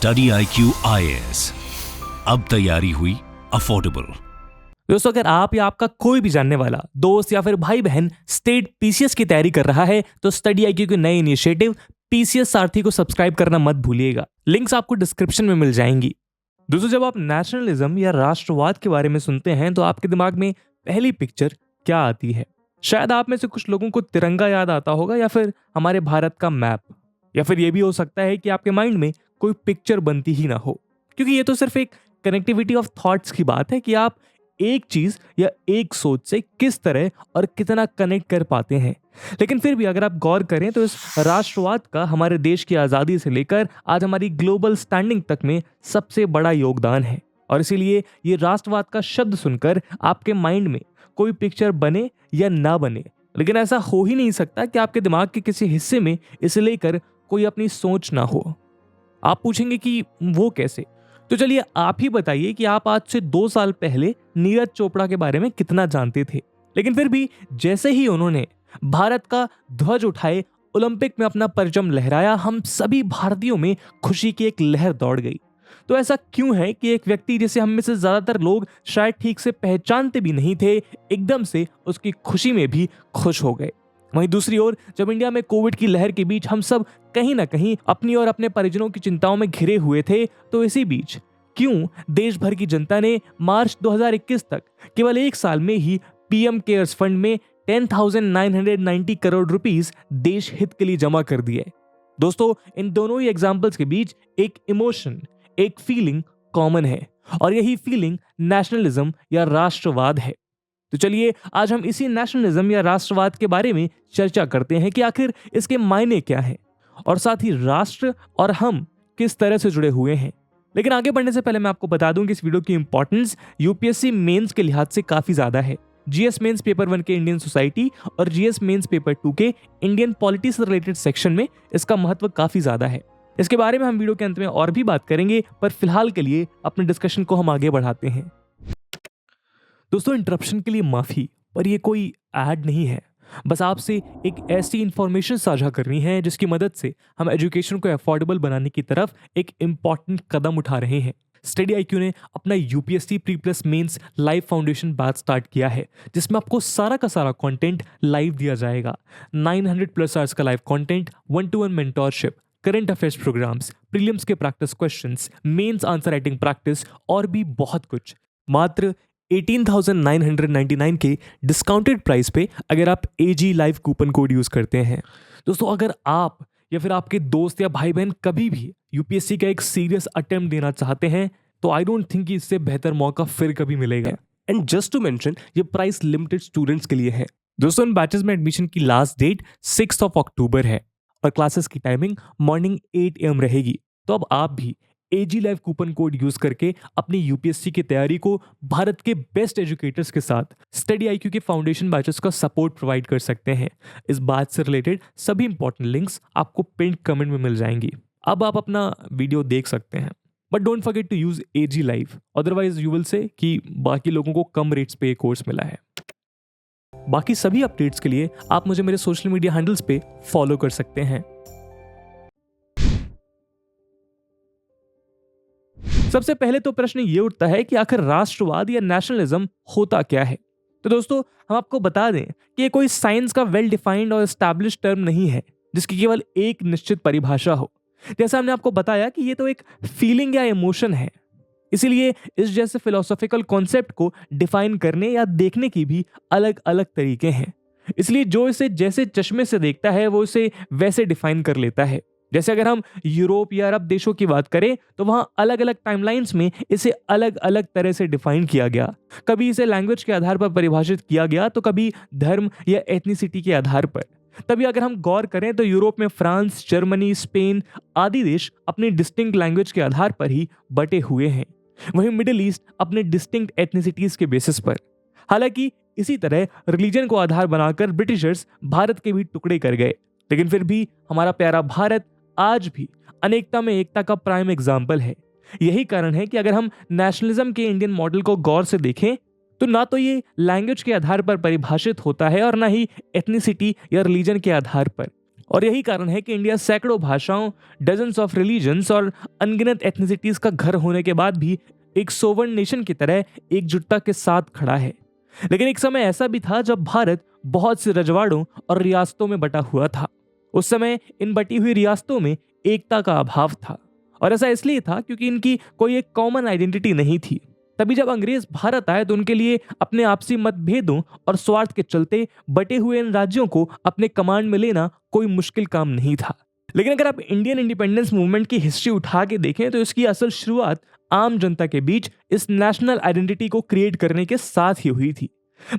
Study IQ IAS, अब तैयारी हुई अफोर्डेबल। दोस्तों, अगर आप या आपका कोई भी जानने वाला दोस्त या फिर भाई बहन स्टेट पीसीएस की तैयारी कर रहा है तो स्टडी IQ के नए इनिशिएटिव पीसीएस सारथी को सब्सक्राइब करना मत भूलिएगा। लिंक्स आपको डिस्क्रिप्शन में मिल जाएंगी। दोस्तों, जब आप नेशनलिज्म या राष्ट्रवाद के बारे में सुनते हैं तो आपके दिमाग में पहली पिक्चर क्या आती है? शायद आप में से कुछ लोगों को तिरंगा याद आता होगा, या फिर हमारे भारत का मैप, या फिर यह भी हो सकता है कि आपके माइंड में कोई पिक्चर बनती ही ना हो, क्योंकि ये तो सिर्फ एक कनेक्टिविटी ऑफ थॉट्स की बात है कि आप एक चीज या एक सोच से किस तरह और कितना कनेक्ट कर पाते हैं। लेकिन फिर भी अगर आप गौर करें तो इस राष्ट्रवाद का हमारे देश की आज़ादी से लेकर आज हमारी ग्लोबल स्टैंडिंग तक में सबसे बड़ा योगदान है। और इसीलिए ये राष्ट्रवाद का शब्द सुनकर आपके माइंड में कोई पिक्चर बने या ना बने, लेकिन ऐसा हो ही नहीं सकता कि आपके दिमाग के किसी हिस्से में इसे लेकर कोई अपनी सोच ना हो। आप पूछेंगे कि वो कैसे? तो चलिए आप ही बताइए कि आप आज से 2 साल पहले नीरज चोपड़ा के बारे में कितना जानते थे। लेकिन फिर भी जैसे ही उन्होंने भारत का ध्वज उठाए, ओलंपिक में अपना परचम लहराया, हम सभी भारतीयों में खुशी की एक लहर दौड़ गई। तो ऐसा क्यों है कि एक व्यक्ति जिसे हम में से ज्यादातर लोग शायद ठीक से पहचानते भी नहीं थे, एकदम से उसकी खुशी में भी खुश हो गए? वहीं दूसरी ओर जब इंडिया में कोविड की लहर के बीच हम सब कहीं ना कहीं अपनी और अपने परिजनों की चिंताओं में घिरे हुए थे, तो इसी बीच क्यों देश भर की जनता ने मार्च 2021 तक केवल 1 साल में ही पीएम केयर्स फंड में 10,990 करोड़ रुपीस देश हित के लिए जमा कर दिए? दोस्तों, इन दोनों ही एग्जाम्पल्स के बीच एक इमोशन, एक फीलिंग कॉमन है, और यही फीलिंग नेशनलिज्म या राष्ट्रवाद है। तो चलिए आज हम इसी नेशनलिज्म या राष्ट्रवाद के बारे में चर्चा करते हैं कि आखिर इसके मायने क्या हैं, और साथ ही राष्ट्र और हम किस तरह से जुड़े हुए हैं। लेकिन आगे बढ़ने से पहले मैं आपको बता दूं कि इस वीडियो की इंपॉर्टेंस यूपीएससी मेंस के लिहाज से काफी ज्यादा है। जीएस मेंस पेपर 1 के इंडियन सोसाइटी और जीएस मेंस पेपर 2 के इंडियन पॉलिटी से रिलेटेड सेक्शन में इसका महत्व काफी ज्यादा है। इसके बारे में हम वीडियो के अंत में और भी बात करेंगे, पर फिलहाल के लिए अपने डिस्कशन को हम आगे बढ़ाते हैं। दोस्तों, इंटरप्शन के लिए माफी, पर ये कोई ऐड नहीं है। बस आपसे एक ऐसी इंफॉर्मेशन साझा करनी है जिसकी मदद से हम एजुकेशन को अफोर्डेबल बनाने की तरफ एक इंपॉर्टेंट कदम उठा रहे हैं। स्टडी IQ ने अपना UPSC pre plus mains live foundation batch start किया है, जिसमें आपको सारा का सारा कंटेंट लाइव दिया जाएगा। 900+ आवर्स का live content, 1-to-1 mentorship, current affairs programs, prelims के practice questions, mains answer writing practice और भी बहुत कुछ। मात्र 18,999 के डिस्काउंटेड प्राइस पे अगर आप AG live coupon code use करते हैं। दोस्तों, अगर आप या फिर आपके दोस्त या भाई बहन कभी भी यूपीएससी का एक सीरियस अटेम्प्ट देना चाहते हैं तो आई डोंट थिंक कि इससे बेहतर मौका फिर कभी मिलेगा। एंड जस्ट टू मेंशन, ये प्राइस लिमिटेड स्टूडेंट्स के लिए है। दोस्तों, इन बैचेस में एडमिशन की लास्ट डेट 6 अक्टूबर है और क्लासेस की टाइमिंग मॉर्निंग 8 AM रहेगी। तो अब आप भी AG live coupon code use करके अपनी यूपीएससी की तैयारी को भारत के बेस्ट एजुकेटर्स के साथ स्टडी IQ के फाउंडेशन बैचेस का सपोर्ट प्रोवाइड कर सकते हैं। इस बात से रिलेटेड सभी इंपॉर्टेंट लिंक्स आपको पिन कमेंट में मिल जाएंगी। अब आप अपना वीडियो देख सकते हैं, but don't forget to use AG live, otherwise you will say कि बाकी लोगों को कम रेट्स पे कोर्स मिला है। बाकी सभी अपडेट्स के लिए आप मुझे मेरे सोशल मीडिया हैंडल्स पे फॉलो कर सकते हैं। सबसे पहले तो प्रश्न ये उठता है कि आखिर राष्ट्रवाद या नेशनलिज्म होता क्या है? तो दोस्तों, हम आपको बता दें कि ये कोई साइंस का वेल डिफाइंड और एस्टैब्लिश्ड टर्म नहीं है जिसकी केवल एक निश्चित परिभाषा हो। जैसा हमने आपको बताया कि ये तो एक फीलिंग या इमोशन है, इसीलिए इस जैसे फिलोसॉफिकल कॉन्सेप्ट को डिफाइन करने या देखने की भी अलग अलग तरीके हैं। इसलिए जो इसे जैसे चश्मे से देखता है वो इसे वैसे डिफाइन कर लेता है। जैसे अगर हम यूरोप या अरब देशों की बात करें तो वहां अलग अलग टाइमलाइंस में इसे अलग अलग तरह से डिफाइन किया गया। कभी इसे लैंग्वेज के आधार पर परिभाषित किया गया, तो कभी धर्म या एथनिसिटी के आधार पर। तभी अगर हम गौर करें तो यूरोप में फ्रांस, जर्मनी, स्पेन आदि देश अपनी डिस्टिंक्ट लैंग्वेज के आधार पर ही बटे हुए हैं, वहीं मिडिल ईस्ट अपने डिस्टिंक्ट एथनिसिटीज के बेसिस पर। हालांकि इसी तरह रिलीजन को आधार बनाकर ब्रिटिशर्स भारत के भी टुकड़े कर गए, लेकिन फिर भी हमारा प्यारा भारत आज भी अनेकता में एकता का प्राइम एग्जाम्पल है। यही कारण है कि अगर हम नेशनलिज्म के इंडियन मॉडल को गौर से देखें तो ना तो ये लैंग्वेज के आधार पर परिभाषित होता है और ना ही एथनिसिटी या रिलीजन के आधार पर। और यही कारण है कि इंडिया सैकड़ों भाषाओं, डजन्स ऑफ रिलीजन्स और अनगिनत एथनिसिटीज का घर होने के बाद भी एक सोवर्ण नेशन की तरह एकजुटता के साथ खड़ा है। लेकिन एक समय ऐसा भी था जब भारत बहुत से रजवाड़ों और रियासतों में बटा हुआ था। उस समय इन बटी हुई रियासतों में एकता का अभाव था, और ऐसा इसलिए था क्योंकि इनकी कोई एक कॉमन आइडेंटिटी नहीं थी। तभी जब अंग्रेज भारत आए तो उनके लिए अपने आपसी मतभेदों और स्वार्थ के चलते बटे हुए इन राज्यों को अपने कमांड में लेना कोई मुश्किल काम नहीं था। लेकिन अगर आप इंडियन इंडिपेंडेंस मूवमेंट की हिस्ट्री उठा के देखें तो इसकी असल शुरुआत आम जनता के बीच इस नेशनल आइडेंटिटी को क्रिएट करने के साथ ही हुई थी।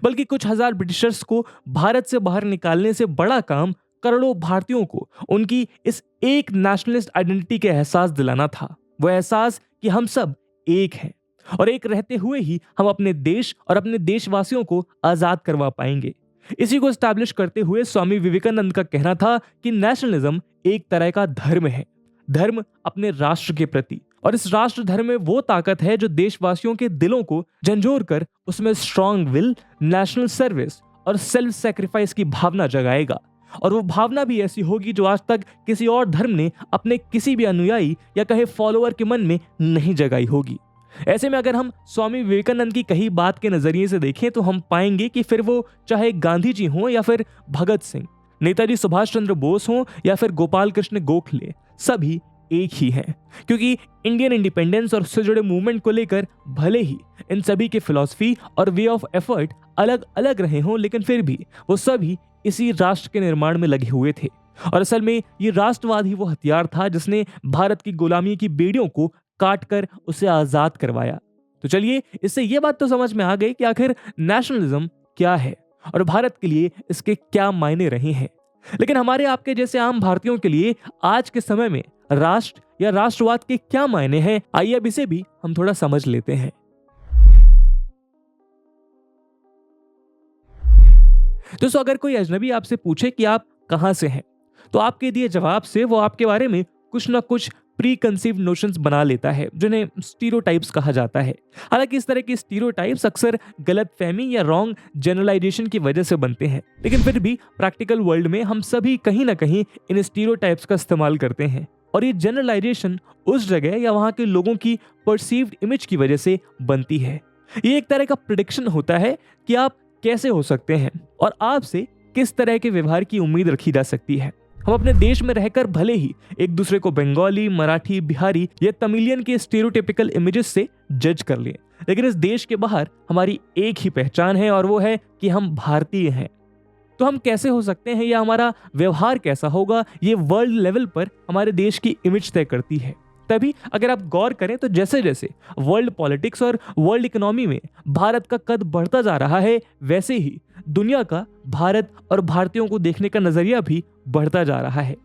बल्कि कुछ हजार ब्रिटिशर्स को भारत से बाहर निकालने से बड़ा काम करोड़ों भारतीयों को उनकी इस एक नेशनलिस्ट आइडेंटिटी के एहसास दिलाना था। वो एहसास कि हम सब एक हैं और एक रहते हुए ही हम अपने देश और अपने देशवासियों को आजाद करवा पाएंगे। इसी को एस्टैब्लिश करते हुए स्वामी विवेकानंद का कहना था कि नेशनलिज्म एक तरह का धर्म है, धर्म अपने राष्ट्र के प्रति, और इस राष्ट्र धर्म में वो ताकत है जो देशवासियों के दिलों को झंझोर कर उसमें स्ट्रांग विल, नेशनल सर्विस और सेल्फ सैक्रिफाइस की भावना जगाएगा। और वो भावना भी ऐसी होगी जो आज तक किसी और धर्म ने अपने किसी भी अनुयायी या कहे फॉलोअर के मन में नहीं जगाई होगी। ऐसे में अगर हम स्वामी विवेकानंद की कही बात के नजरिए से देखें तो हम पाएंगे कि फिर वो चाहे गांधी जी हों या फिर भगत सिंह, नेताजी सुभाष चंद्र बोस हों या फिर गोपाल कृष्ण गोखले, सभी एक ही हैं। क्योंकि इंडियन इंडिपेंडेंस और उससे जुड़े मूवमेंट को लेकर भले ही इन सभी के फिलॉसफी और वे ऑफ एफर्ट अलग अलग रहे हों, लेकिन फिर भी वो सभी इसी राष्ट्र के निर्माण में लगे हुए थे। और असल में ये राष्ट्रवाद ही वो हथियार था जिसने भारत की गुलामी की बेड़ियों को काट कर उसे आजाद करवाया। तो चलिए, इससे ये बात तो समझ में आ गई कि आखिर नेशनलिज्म क्या है और भारत के लिए इसके क्या मायने रहे हैं। लेकिन हमारे आपके जैसे आम भारतीयों के लिए आज के समय में राष्ट्र या राष्ट्रवाद के क्या मायने हैं, आइए अब इसे भी हम थोड़ा समझ लेते हैं। दोस्तों, अगर कोई अजनबी आपसे पूछे कि आप कहां से हैं, तो आपके दिए जवाब से वो आपके बारे में कुछ ना कुछ प्री कंसीव्ड नोशंस बना लेता है, जिन्हें स्टीरियोटाइप्स कहा जाता है। हालांकि इस तरह के स्टीरियोटाइप्स अक्सर गलतफहमी या रॉन्ग जनरलाइजेशन की वजह से बनते हैं, लेकिन फिर भी प्रैक्टिकल वर्ल्ड में हम सभी कहीं ना कहीं इन स्टीरियोटाइप्स का इस्तेमाल करते हैं। और ये जनरलाइजेशन उस जगह या वहां के लोगों की परसीव्ड इमेज की वजह से बनती है। ये एक तरह का प्रेडिक्शन होता है कि आप कैसे हो सकते हैं और आपसे किस तरह के व्यवहार की उम्मीद रखी जा सकती है। हम अपने देश में रहकर भले ही एक दूसरे को बंगाली, मराठी, बिहारी या तमिलियन के स्टीरियोटिपिकल इमेजेस से जज कर लें, लेकिन इस देश के बाहर हमारी एक ही पहचान है और वो है कि हम भारतीय हैं। तो हम कैसे हो सकते हैं या हमारा व्यवहार कैसा होगा, ये वर्ल्ड लेवल पर हमारे देश की इमेज तय करती है। तभी अगर आप गौर करें तो जैसे जैसे वर्ल्ड पॉलिटिक्स और वर्ल्ड इकोनॉमी में भारत का कद बढ़ता जा रहा है, वैसे ही दुनिया का भारत और भारतीयों को देखने का नजरिया भी बढ़ता जा रहा है।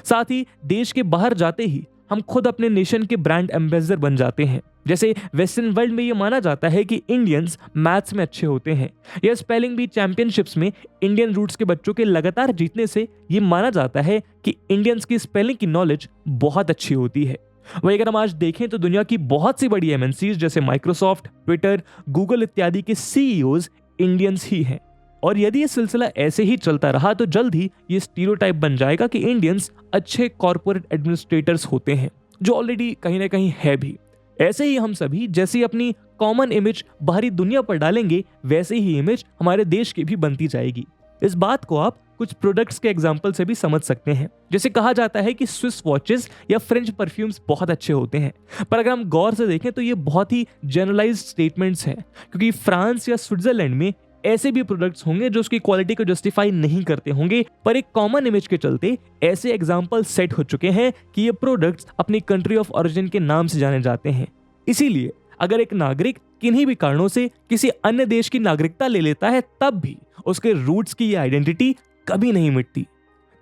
साथ ही देश के बाहर जाते ही हम खुद अपने नेशन के ब्रांड एम्बेसडर बन जाते हैं। जैसे वेस्टर्न वर्ल्ड में ये माना जाता है कि इंडियंस मैथ्स में अच्छे होते हैं, या स्पेलिंग बी चैंपियनशिप्स में इंडियन रूट्स के बच्चों के लगातार जीतने से ये माना जाता है कि इंडियंस की स्पेलिंग की नॉलेज बहुत अच्छी होती है। वहीं अगर हम आज देखें तो दुनिया की बहुत सी बड़ी एमएनसीज जैसे माइक्रोसॉफ्ट, ट्विटर, गूगल इत्यादि के सीईओज इंडियंस ही हैं। और यदि ये सिलसिला ऐसे ही चलता रहा तो जल्द ही ये स्टीरियोटाइप बन जाएगा कि इंडियंस अच्छे कॉर्पोरेट एडमिनिस्ट्रेटर्स होते हैं, जो ऑलरेडी कहीं ना कहीं है भी। ऐसे ही हम सभी जैसे अपनी कॉमन इमेज बाहरी दुनिया पर डालेंगे, वैसे ही इमेज हमारे देश की भी बनती जाएगी। इस बात को आप कुछ प्रोडक्ट्स के एग्जाम्पल से भी समझ सकते हैं। जैसे कहा जाता है कि स्विस वॉचेस या फ्रेंच परफ्यूम्स बहुत अच्छे होते हैं, पर अगर हम गौर से देखें तो ये बहुत ही जनरलाइज्ड स्टेटमेंट्स हैं, क्योंकि फ्रांस या स्विट्जरलैंड में ऐसे भी प्रोडक्ट्स होंगे जो उसकी क्वालिटी को जस्टिफाई नहीं करते होंगे, पर एक कॉमन इमेज के चलते ऐसे एग्जाम्पल सेट हो चुके हैं कि ये प्रोडक्ट्स अपनी कंट्री ऑफ ओरिजिन के नाम से जाने जाते हैं। इसीलिए अगर एक नागरिक किन्हीं भी कारणों से किसी अन्य देश की नागरिकता ले लेता है, तब भी उसके रूट्स की ये आइडेंटिटी कभी नहीं मिटती।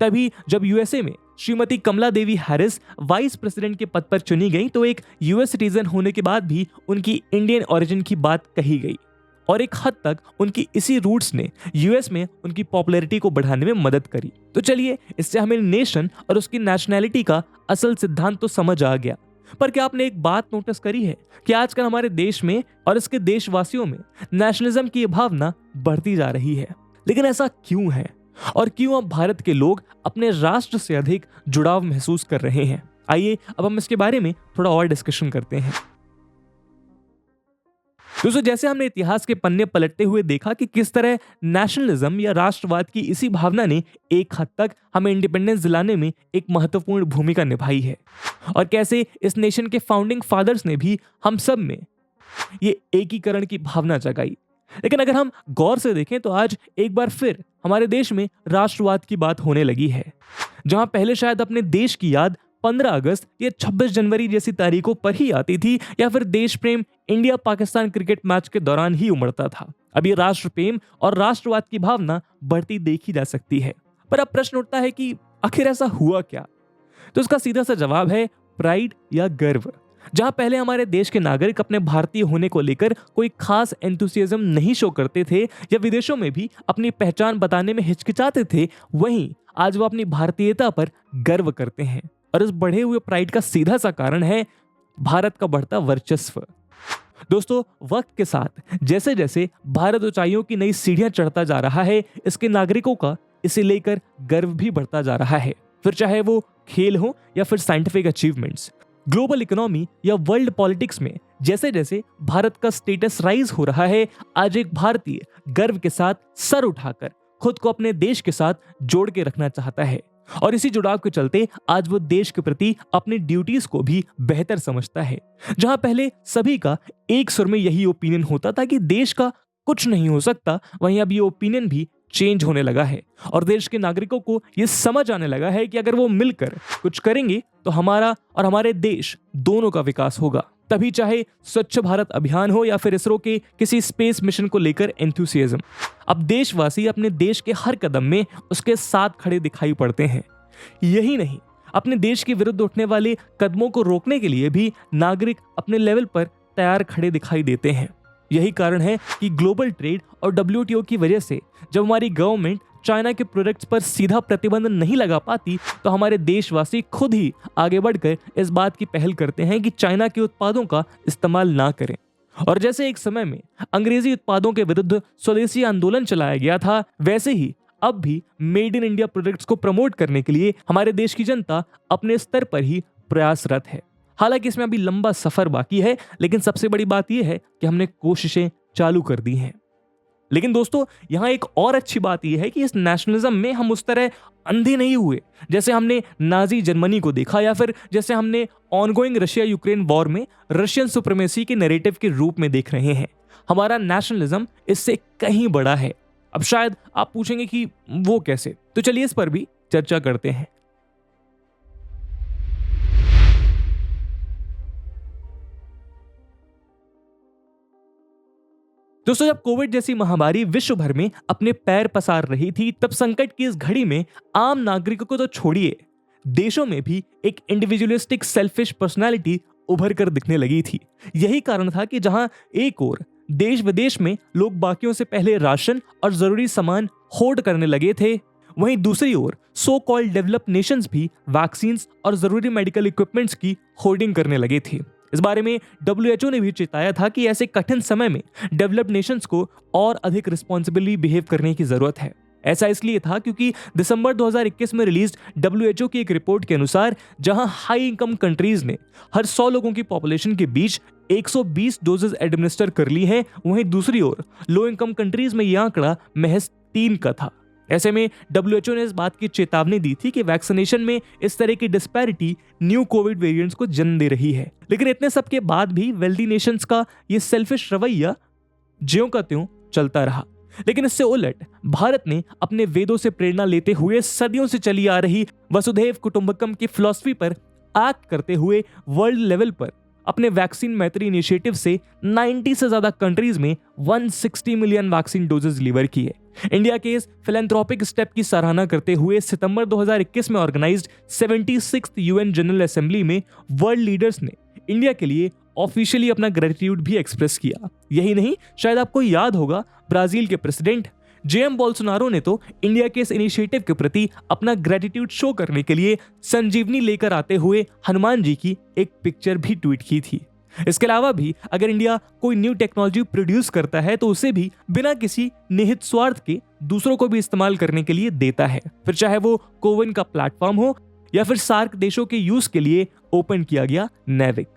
तभी जब यूएसए में श्रीमती कमला देवी हैरिस वाइस प्रेसिडेंट के पद पर चुनी गई तो एक यूएस सिटीजन होने के बाद भी उनकी इंडियन ओरिजिन की बात कही गई, और एक हद तक उनकी इसी रूट्स ने यूएस में उनकी पॉपुलैरिटी को बढ़ाने में मदद करी। तो चलिए, इससे हमें नेशन और उसकी नेशनैलिटी का असल सिद्धांत तो समझ आ गया। पर क्या आपने एक बात नोटिस करी है कि आजकल हमारे देश में और इसके देशवासियों में नेशनलिज्म की भावना बढ़ती जा रही है? लेकिन ऐसा क्यों है? और क्यों अब भारत के लोग अपने राष्ट्र से अधिक जुड़ाव महसूस कर रहे हैं। आइए अब हम इसके बारे में थोड़ा और डिस्कशन करते हैं। दोस्तों, जैसे हमने इतिहास के पन्ने पलटते हुए देखा कि किस तरह नेशनलिज्म या राष्ट्रवाद की इसी भावना ने एक हद तक हमें इंडिपेंडेंस दिलाने में एक महत्वपूर्ण भूमिका निभाई है, और कैसे इस नेशन के फाउंडिंग फादर्स ने भी हम सब में ये एकीकरण की भावना जगाई। लेकिन अगर हम गौर से देखें तो आज एक बार फिर हमारे देश में राष्ट्रवाद की बात होने लगी है। जहां पहले शायद अपने देश की याद 15 अगस्त या 26 जनवरी जैसी तारीखों पर ही आती थी, या फिर देश प्रेम इंडिया पाकिस्तान क्रिकेट मैच के दौरान ही उमड़ता था, अब ये राष्ट्र प्रेम और राष्ट्रवाद की भावना बढ़ती देखी जा सकती है। पर अब प्रश्न उठता है कि आखिर ऐसा हुआ क्या? तो इसका सीधा सा जवाब है प्राइड या गर्व। जहां पहले हमारे देश के नागरिक अपने भारतीय होने को लेकर कोई खास एंथुसियाज्म नहीं शो करते थे या विदेशों में भी अपनी पहचान बताने में हिचकिचाते थे, वहीं आज वो अपनी भारतीयता पर गर्व करते हैं। और इस बढ़े हुए प्राइड का सीधा सा कारण है भारत का बढ़ता वर्चस्व। दोस्तों, वक्त के साथ जैसे जैसे भारत ऊंचाइयों की नई सीढ़ियां चढ़ता जा रहा है, इसके नागरिकों का इसे लेकर गर्व भी बढ़ता जा रहा है। फिर चाहे वो खेल हो या फिर साइंटिफिक अचीवमेंट्स, ग्लोबल इकोनॉमी या वर्ल्ड पॉलिटिक्स में जैसे जैसे भारत का स्टेटस राइज हो रहा है, आज एक भारतीय गर्व के साथ सर उठाकर खुद को अपने देश के साथ जोड़ के रखना चाहता है। और इसी जुड़ाव के चलते आज वो देश के प्रति अपनी ड्यूटीज को भी बेहतर समझता है। जहां पहले सभी का एक सुर में यही ओपिनियन होता था कि देश का कुछ नहीं हो सकता, वहीं अब ये ओपिनियन भी चेंज होने लगा है और देश के नागरिकों को ये समझ आने लगा है कि अगर वो मिलकर कुछ करेंगे तो हमारा और हमारे देश दोनों का विकास होगा। तभी चाहे स्वच्छ भारत अभियान हो या फिर इसरो के किसी स्पेस मिशन को लेकर एंथुसियाज्म, अब देशवासी अपने देश के हर कदम में उसके साथ खड़े दिखाई पड़ते हैं। यही नहीं, अपने देश के विरुद्ध उठने वाले कदमों को रोकने के लिए भी नागरिक अपने लेवल पर तैयार खड़े दिखाई देते हैं। यही कारण है कि ग्लोबल ट्रेड और WTO की वजह से जब हमारी गवर्नमेंट चाइना के प्रोडक्ट्स पर सीधा प्रतिबंध नहीं लगा पाती, तो हमारे देशवासी खुद ही आगे बढ़कर इस बात की पहल करते हैं कि चाइना के उत्पादों का इस्तेमाल ना करें। और जैसे एक समय में अंग्रेजी उत्पादों के विरुद्ध स्वदेशी आंदोलन चलाया गया था, वैसे ही अब भी मेड इन इंडिया प्रोडक्ट्स को प्रमोट करने के लिए हमारे देश की जनता अपने स्तर पर ही प्रयासरत है। हालांकि इसमें अभी लंबा सफर बाकी है, लेकिन सबसे बड़ी बात यह है कि हमने कोशिशें चालू कर दी हैं। लेकिन दोस्तों, यहां एक और अच्छी बात यह है कि इस नेशनलिज्म में हम उस तरह अंधे नहीं हुए जैसे हमने नाजी जर्मनी को देखा, या फिर जैसे हमने ऑनगोइंग रशिया यूक्रेन वॉर में रशियन सुप्रीमेसी के नैरेटिव के रूप में देख रहे हैं। हमारा नेशनलिज्म इससे कहीं बड़ा है। अब शायद आप पूछेंगे कि वो कैसे, तो चलिए इस पर भी चर्चा करते हैं। दोस्तों, जब कोविड जैसी महामारी विश्व भर में अपने पैर पसार रही थी, तब संकट की इस घड़ी में आम नागरिकों को तो छोड़िए, देशों में भी एक इंडिविजुअलिस्टिक सेल्फिश पर्सनालिटी उभर कर दिखने लगी थी। यही कारण था कि जहां एक ओर देश विदेश में लोग बाकियों से पहले राशन और जरूरी सामान होर्ड करने लगे थे, वहीं दूसरी ओर सो कॉल्ड डेवलप्ड नेशंस भी वैक्सीन और जरूरी मेडिकल इक्विपमेंट्स की होर्डिंग करने लगे थे। इस बारे में WHO ने भी चेताया था कि ऐसे कठिन समय में डेवलप्ड नेशंस को और अधिक रिस्पॉन्सिबली बिहेव करने की जरूरत है। ऐसा इसलिए था क्योंकि दिसंबर 2021 में रिलीज WHO की एक रिपोर्ट के अनुसार जहां हाई इनकम कंट्रीज ने हर 100 लोगों की पॉपुलेशन के बीच 120 डोजेज एडमिनिस्टर कर ली हैं, वहीं दूसरी ओर लो इनकम कंट्रीज में यह आंकड़ा महज 3 का था। ऐसे में WHO ने इस बात की चेतावनी दी थी कि वैक्सीनेशन में इस तरह की डिस्पैरिटी न्यू कोविड वेरिएंट्स को जन्म दे रही है। लेकिन इतने सब के बाद भी वेल्दी नेशंस का ये सेल्फिश रवैया ज्यों का त्यों चलता रहा। लेकिन इससे उलट भारत ने अपने वेदों से प्रेरणा लेते हुए सदियों से चली आ रही वसुधैव कुटुंबकम की फिलॉसफी पर एक्ट करते हुए वर्ल्ड लेवल पर अपने वैक्सीन मैत्री इनिशिएटिव से 90 से ज्यादा कंट्रीज में 160 मिलियन वैक्सीन डोजेज डिलीवर किए। इंडिया के इस फिलैंथ्रोपिक स्टेप की सराहना करते हुए सितंबर 2021 में organised 76th UN general assembly में वर्ल्ड लीडर्स ने इंडिया के लिए ऑफिशियली अपना ग्रेटिट्यूड भी एक्सप्रेस किया। यही नहीं, शायद आपको याद होगा ब्राजील के प्रेसिडेंट JM बोल्सोनारो ने तो इंडिया के इस इनिशिएटिव के प्रति अपना ग्रेटिट्यूड शो करने के लिए संजीवनी लेकर आते हुए हनुमान जी की एक पिक्चर भी ट्वीट की थी। इसके अलावा भी अगर इंडिया कोई न्यू टेक्नोलॉजी प्रोड्यूस करता है तो उसे भी बिना किसी निहित स्वार्थ के दूसरों को भी इस्तेमाल करने के लिए देता है, फिर चाहे वो कोविन का प्लेटफॉर्म हो या फिर सार्क देशों के यूज के लिए ओपन किया गया नेविक।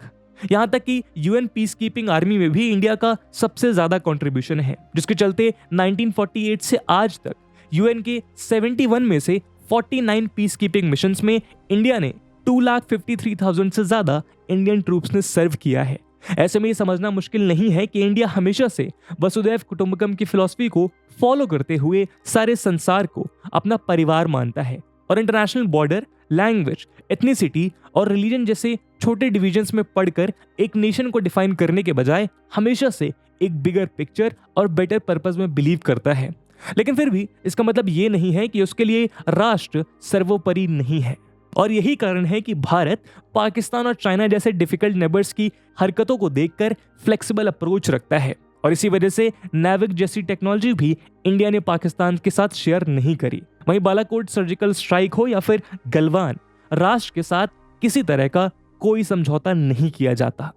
यहां तक कि यूएन पीस कीपिंग आर्मी में भी इंडिया का सबसे ज्यादा कंट्रीब्यूशन है, जिसके चलते 1948 से आज तक यूएन के 71 में से 49 पीस कीपिंग मिशंस में इंडिया ने 2,53,000 से ज्यादा इंडियन ट्रूप्स ने सर्व किया है। ऐसे में ये समझना मुश्किल नहीं है कि इंडिया हमेशा से वसुधैव कुटुंबकम की फिलॉसफी को फॉलो करते हुए सारे संसार को अपना परिवार मानता है और इंटरनेशनल बॉर्डर, लैंग्वेज, एथनिसिटी और रिलीजन जैसे छोटे डिविजन्स में पढ़कर एक नेशन को डिफाइन करने के बजाय हमेशा से एक बिगर पिक्चर और बेटर पर्पस में बिलीव करता है। लेकिन फिर भी इसका मतलब ये नहीं है कि उसके लिए राष्ट्र सर्वोपरि नहीं है, और यही कारण है कि भारत पाकिस्तान और चाइना जैसे डिफिकल्ट नेबर्स की हरकतों को देखकर फ्लेक्सिबल अप्रोच रखता है, और इसी वजह से नेविक जैसी टेक्नोलॉजी भी इंडिया ने पाकिस्तान के साथ शेयर नहीं करी। वहीं बालाकोट सर्जिकल स्ट्राइक हो या फिर गलवान, राष्ट्र के साथ किसी तरह का कोई समझौता नहीं किया जाता।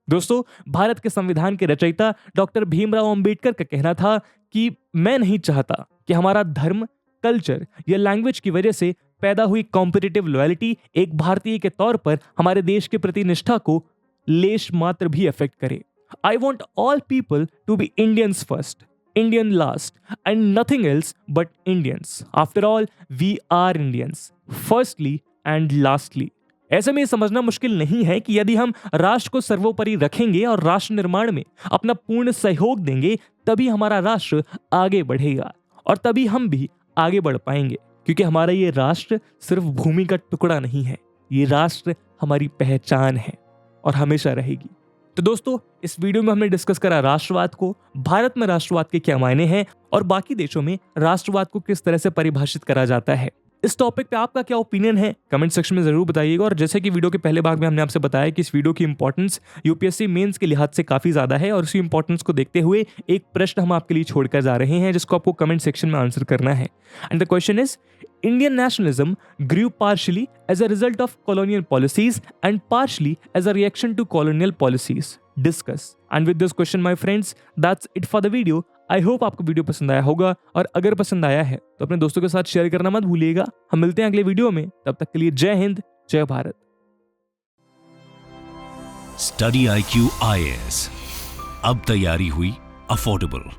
दोस्तों, भारत के संविधान के रचयिता डॉक्टर भीमराव अंबेडकर का कहना था कि मैं नहीं चाहता कि हमारा धर्म, कल्चर या लैंग्वेज की वजह से पैदा हुई कॉम्पिटिटिव लॉयल्टी एक भारतीय के तौर पर हमारे देश के प्रति निष्ठा को लेश मात्र भी अफेक्ट करे। I want all people to be Indians first, Indian last, and nothing else but Indians. After all, we are Indians, firstly and lastly. ऐसे में समझना मुश्किल नहीं है कि यदि हम राष्ट्र को सर्वोपरि रखेंगे और राष्ट्र निर्माण में अपना पूर्ण सहयोग देंगे, तभी हमारा राष्ट्र आगे बढ़ेगा और तभी हम भी आगे बढ़ पाएंगे, क्योंकि हमारा ये राष्ट्र सिर्फ भूमि का टुकड़ा नहीं है, ये राष्ट्र हमारी पहचान है और हमेशा रहेगी। तो दोस्तों, इस वीडियो में हमने डिस्कस करा राष्ट्रवाद को, भारत में राष्ट्रवाद के क्या मायने हैं और बाकी देशों में राष्ट्रवाद को किस तरह से परिभाषित करा जाता है। इस टॉपिक पे आपका क्या ओपिनियन है कमेंट सेक्शन में जरूर बताइएगा। और जैसे कि वीडियो के पहले भाग में हमने आपसे बताया कि इस वीडियो की इंपॉर्टेंस यूपीएससी मेंस के लिहाज से काफी ज्यादा है, और इसी इंपॉर्टेंस को देखते हुए एक प्रश्न हम आपके लिए छोड़कर जा रहे हैं जिसको आपको कमेंट सेक्शन में आंसर करना है। And the question is, Indian nationalism grew partially as a result of colonial policies and partially as a reaction to colonial policies. Discuss. And with this question, my friends, that's it for the video. I hope आपको video पसंद आया होगा, और अगर पसंद आया है तो अपने दोस्तों के साथ शेयर करना मत भूलिएगा। हम मिलते हैं अगले वीडियो में, तब तक के लिए जय हिंद, जय भारत। Study IQ IAS, अब तैयारी हुई अफोर्डेबल।